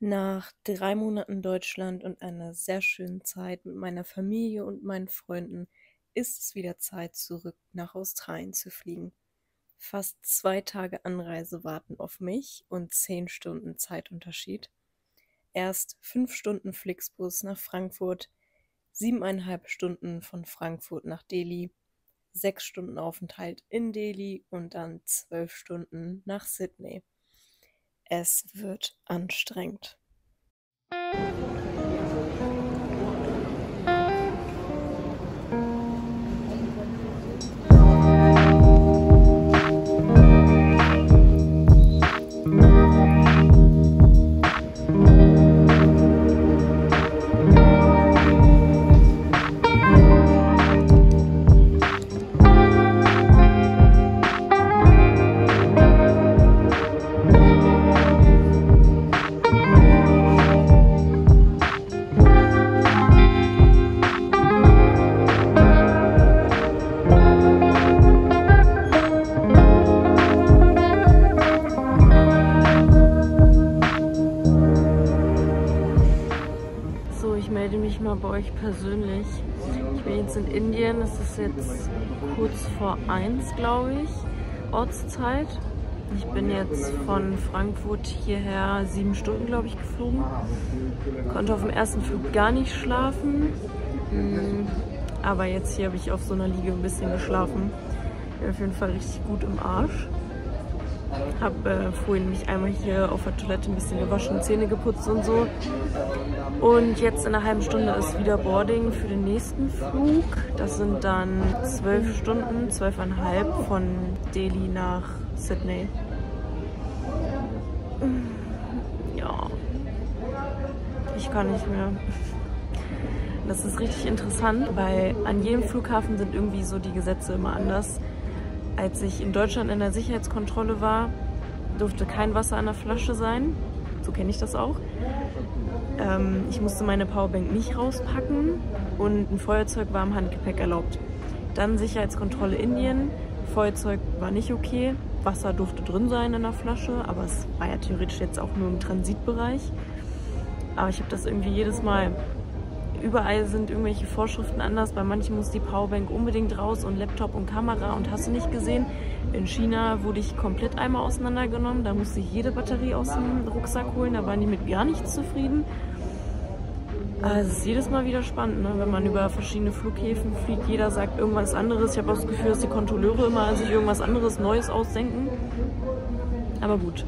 Nach 3 Monaten Deutschland und einer sehr schönen Zeit mit meiner Familie und meinen Freunden ist es wieder Zeit, zurück nach Australien zu fliegen. Fast 2 Tage Anreise warten auf mich und 10 Stunden Zeitunterschied. Erst 5 Stunden Flixbus nach Frankfurt, 7,5 Stunden von Frankfurt nach Delhi, 6 Stunden Aufenthalt in Delhi und dann 12 Stunden nach Sydney. Es wird anstrengend. Bei euch persönlich. Ich bin jetzt in Indien, es ist jetzt kurz vor 1, glaube ich, Ortszeit. Ich bin jetzt von Frankfurt hierher 7 Stunden, glaube ich, geflogen. Konnte auf dem ersten Flug gar nicht schlafen, aber jetzt hier habe ich auf so einer Liege ein bisschen geschlafen. Bin auf jeden Fall richtig gut im Arsch. Habe vorhin mich einmal hier auf der Toilette ein bisschen gewaschen, Zähne geputzt und so. Und jetzt in einer halben Stunde ist wieder Boarding für den nächsten Flug. Das sind dann 12 Stunden, 12,5 von Delhi nach Sydney. Ja, ich kann nicht mehr. Das ist richtig interessant, weil an jedem Flughafen sind irgendwie so die Gesetze immer anders. Als ich in Deutschland in der Sicherheitskontrolle war, durfte kein Wasser an der Flasche sein. So kenne ich das auch. Ich musste meine Powerbank nicht rauspacken und ein Feuerzeug war im Handgepäck erlaubt. Dann Sicherheitskontrolle Indien. Feuerzeug war nicht okay. Wasser durfte drin sein in der Flasche, aber es war ja theoretisch jetzt auch nur im Transitbereich. Aber ich habe das irgendwie jedes Mal... Überall sind irgendwelche Vorschriften anders. Bei manchen muss die Powerbank unbedingt raus und Laptop und Kamera und hast du nicht gesehen. In China wurde ich komplett einmal auseinandergenommen. Da musste ich jede Batterie aus dem Rucksack holen. Da waren die mit gar nichts zufrieden. Es ist jedes Mal wieder spannend, ne? Wenn man über verschiedene Flughäfen fliegt. Jeder sagt irgendwas anderes. Ich habe auch das Gefühl, dass die Kontrolleure immer sich irgendwas anderes Neues ausdenken. Aber gut.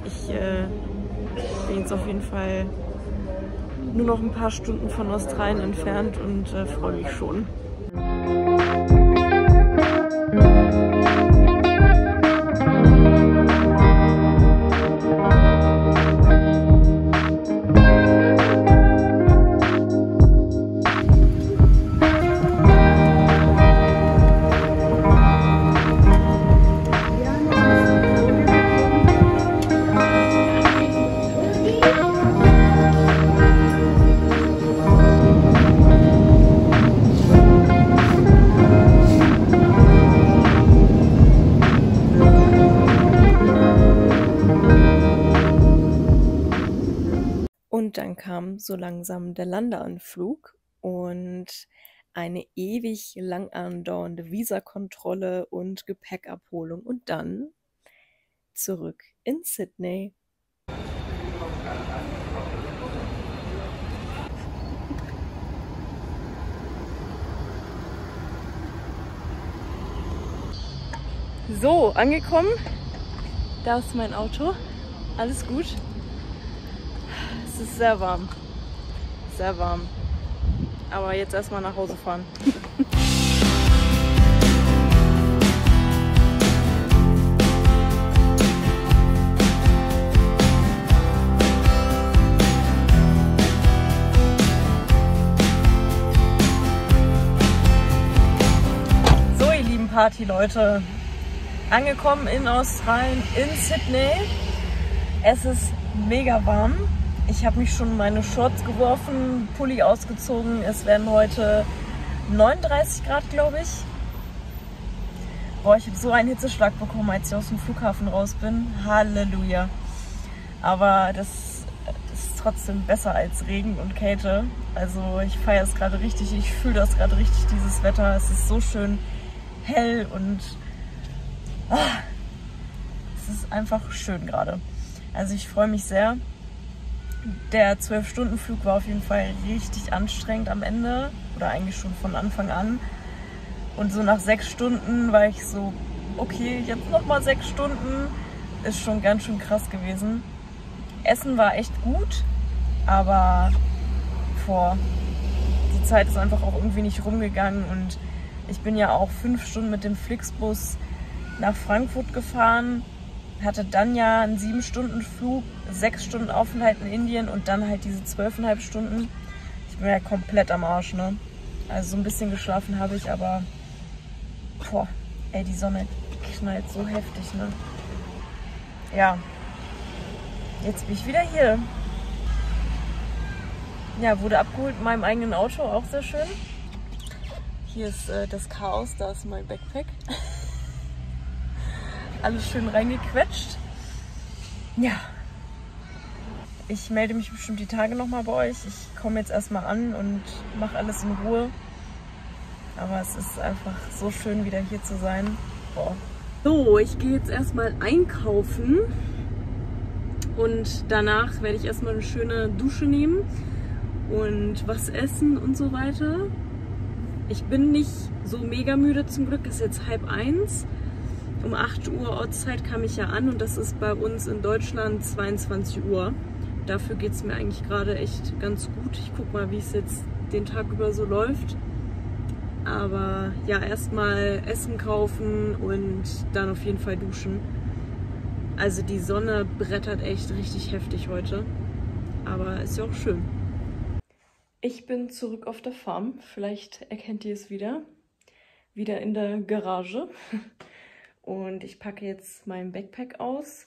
Ich bin jetzt auf jeden Fall nur noch ein paar Stunden von Australien entfernt und freue mich schon. Und dann kam so langsam der Landeanflug und eine ewig lang andauernde Visakontrolle und Gepäckabholung und dann zurück in Sydney. So, angekommen. Da ist mein Auto. Alles gut. Es ist sehr warm. Sehr warm. Aber jetzt erstmal nach Hause fahren. So, ihr lieben Partyleute. Angekommen in Australien, in Sydney. Es ist mega warm. Ich habe mich schon meine Shorts geworfen, Pulli ausgezogen. Es werden heute 39 Grad, glaube ich. Boah, ich habe so einen Hitzeschlag bekommen, als ich aus dem Flughafen raus bin. Halleluja. Aber das ist trotzdem besser als Regen und Kälte. Also ich feiere es gerade richtig, ich fühle das gerade richtig, dieses Wetter. Es ist so schön hell und es ist einfach schön gerade. Also ich freue mich sehr. Der 12-Stunden-Flug war auf jeden Fall richtig anstrengend am Ende oder eigentlich schon von Anfang an. Und so nach 6 Stunden war ich so, okay, jetzt nochmal 6 Stunden. Ist schon ganz schön krass gewesen. Essen war echt gut, aber die Zeit ist einfach auch irgendwie nicht rumgegangen und ich bin ja auch 5 Stunden mit dem Flixbus nach Frankfurt gefahren, hatte dann ja einen 7-Stunden-Flug, 6 Stunden Aufenthalt in Indien und dann halt diese 12,5 Stunden. Ich bin ja komplett am Arsch, ne? Also so ein bisschen geschlafen habe ich, aber ey, die Sonne knallt so heftig, ne? Ja, jetzt bin ich wieder hier. Ja, wurde abgeholt in meinem eigenen Auto, auch sehr schön. Hier ist das Chaos, da ist mein Backpack. Alles schön reingequetscht. Ja, ich melde mich bestimmt die Tage nochmal bei euch. Ich komme jetzt erstmal an und mache alles in Ruhe. Aber es ist einfach so schön, wieder hier zu sein. Boah. So, ich gehe jetzt erstmal einkaufen. Und danach werde ich erstmal eine schöne Dusche nehmen und was essen und so weiter. Ich bin nicht so mega müde zum Glück, ist jetzt 12:30. Um 8 Uhr Ortszeit kam ich ja an und das ist bei uns in Deutschland 22 Uhr. Dafür geht es mir eigentlich gerade echt ganz gut. Ich gucke mal, wie es jetzt den Tag über so läuft. Aber ja, erstmal Essen kaufen und dann auf jeden Fall duschen. Also die Sonne brettert echt richtig heftig heute, aber ist ja auch schön. Ich bin zurück auf der Farm, vielleicht erkennt ihr es wieder. Wieder in der Garage. Und ich packe jetzt mein Backpack aus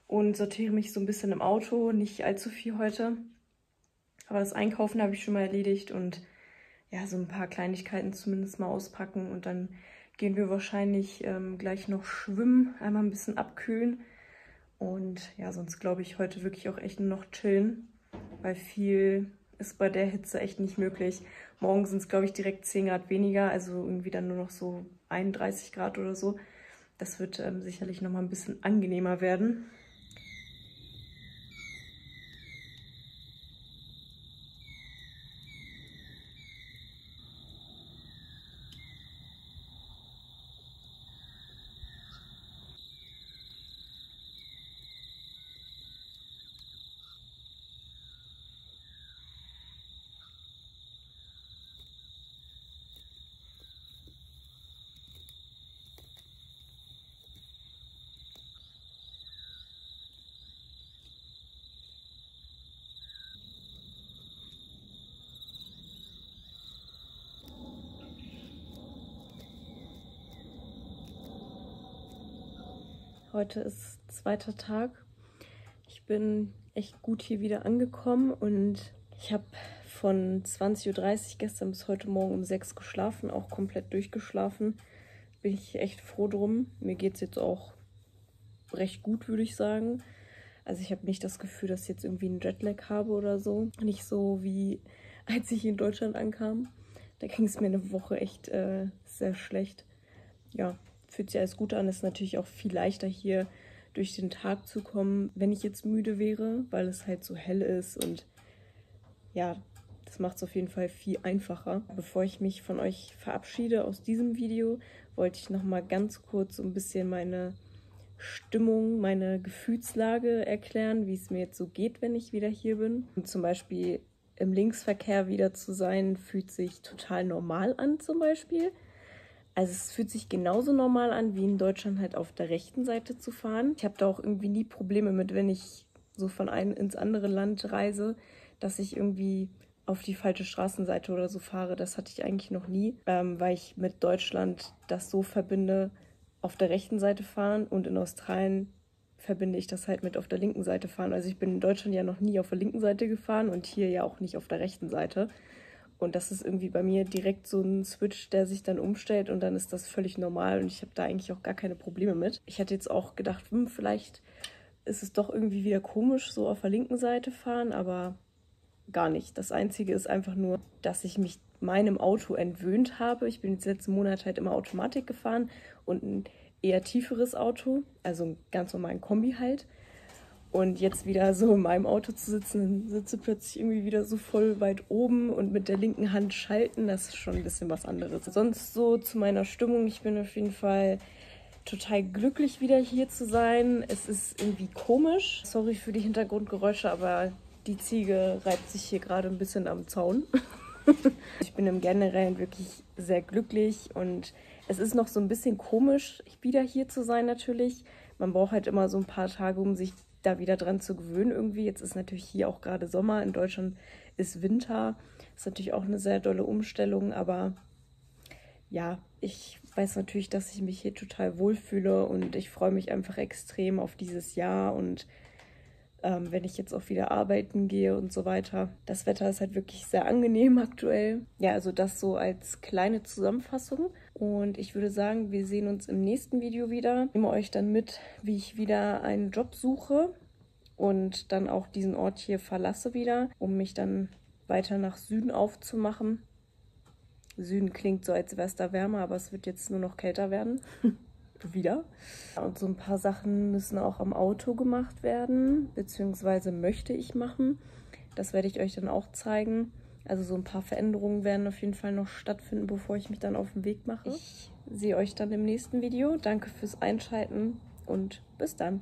und sortiere mich so ein bisschen im Auto, nicht allzu viel heute. Aber das Einkaufen habe ich schon mal erledigt und ja, so ein paar Kleinigkeiten zumindest mal auspacken. Und dann gehen wir wahrscheinlich gleich noch schwimmen, einmal ein bisschen abkühlen. Und ja, sonst glaube ich heute wirklich auch echt nur noch chillen, weil viel ist bei der Hitze echt nicht möglich. Morgen sind es, glaube ich, direkt 10 Grad weniger, also irgendwie dann nur noch so 31 Grad oder so. Das wird sicherlich nochmal ein bisschen angenehmer werden. Heute ist 2. Tag. Ich bin echt gut hier wieder angekommen und ich habe von 20:30 Uhr gestern bis heute Morgen um 6 geschlafen, auch komplett durchgeschlafen. Bin ich echt froh drum. Mir geht es jetzt auch recht gut, würde ich sagen. Also ich habe nicht das Gefühl, dass ich jetzt irgendwie einen Jetlag habe oder so. Nicht so wie als ich in Deutschland ankam. Da ging es mir eine Woche echt sehr schlecht. Ja, fühlt sich alles gut an. Ist natürlich auch viel leichter hier durch den Tag zu kommen, wenn ich jetzt müde wäre, weil es halt so hell ist und ja, das macht es auf jeden Fall viel einfacher. Bevor ich mich von euch verabschiede aus diesem Video, wollte ich noch mal ganz kurz so ein bisschen meine Stimmung, meine Gefühlslage erklären, wie es mir jetzt so geht, wenn ich wieder hier bin. Und zum Beispiel im Linksverkehr wieder zu sein, fühlt sich total normal an zum Beispiel. Also es fühlt sich genauso normal an, wie in Deutschland halt auf der rechten Seite zu fahren. Ich habe da auch irgendwie nie Probleme mit, wenn ich so von einem ins andere Land reise, dass ich irgendwie auf die falsche Straßenseite oder so fahre. Das hatte ich eigentlich noch nie, weil ich mit Deutschland das so verbinde, auf der rechten Seite fahren, und in Australien verbinde ich das halt mit auf der linken Seite fahren. Also ich bin in Deutschland ja noch nie auf der linken Seite gefahren und hier ja auch nicht auf der rechten Seite. Und das ist irgendwie bei mir direkt so ein Switch, der sich dann umstellt und dann ist das völlig normal und ich habe da eigentlich auch gar keine Probleme mit. Ich hätte jetzt auch gedacht, vielleicht ist es doch irgendwie wieder komisch, so auf der linken Seite fahren, aber gar nicht. Das Einzige ist einfach nur, dass ich mich meinem Auto entwöhnt habe. Ich bin jetzt letzten Monat halt immer Automatik gefahren und ein eher tieferes Auto, also einen ganz normalen Kombi halt. Und jetzt wieder so in meinem Auto zu sitzen, dann sitze plötzlich irgendwie wieder so voll weit oben und mit der linken Hand schalten, das ist schon ein bisschen was anderes. Sonst so zu meiner Stimmung, ich bin auf jeden Fall total glücklich, wieder hier zu sein. Es ist irgendwie komisch. Sorry für die Hintergrundgeräusche, aber die Ziege reibt sich hier gerade ein bisschen am Zaun. Ich bin im Generellen wirklich sehr glücklich und es ist noch so ein bisschen komisch, wieder hier zu sein natürlich. Man braucht halt immer so ein paar Tage, um sich da wieder dran zu gewöhnen irgendwie. Jetzt ist natürlich hier auch gerade Sommer, in Deutschland ist Winter. Ist natürlich auch eine sehr dolle Umstellung, aber ja, ich weiß natürlich, dass ich mich hier total wohlfühle und ich freue mich einfach extrem auf dieses Jahr und wenn ich jetzt auch wieder arbeiten gehe und so weiter. Das Wetter ist halt wirklich sehr angenehm aktuell. Ja, also das so als kleine Zusammenfassung. Und ich würde sagen, wir sehen uns im nächsten Video wieder. Ich nehme euch dann mit, wie ich wieder einen Job suche und dann auch diesen Ort hier verlasse wieder, um mich dann weiter nach Süden aufzumachen. Süden klingt so, als wäre es da wärmer, aber es wird jetzt nur noch kälter werden. Wieder. Und so ein paar Sachen müssen auch am Auto gemacht werden, beziehungsweise möchte ich machen. Das werde ich euch dann auch zeigen. Also so ein paar Veränderungen werden auf jeden Fall noch stattfinden, bevor ich mich dann auf den Weg mache. Ich sehe euch dann im nächsten Video. Danke fürs Einschalten und bis dann.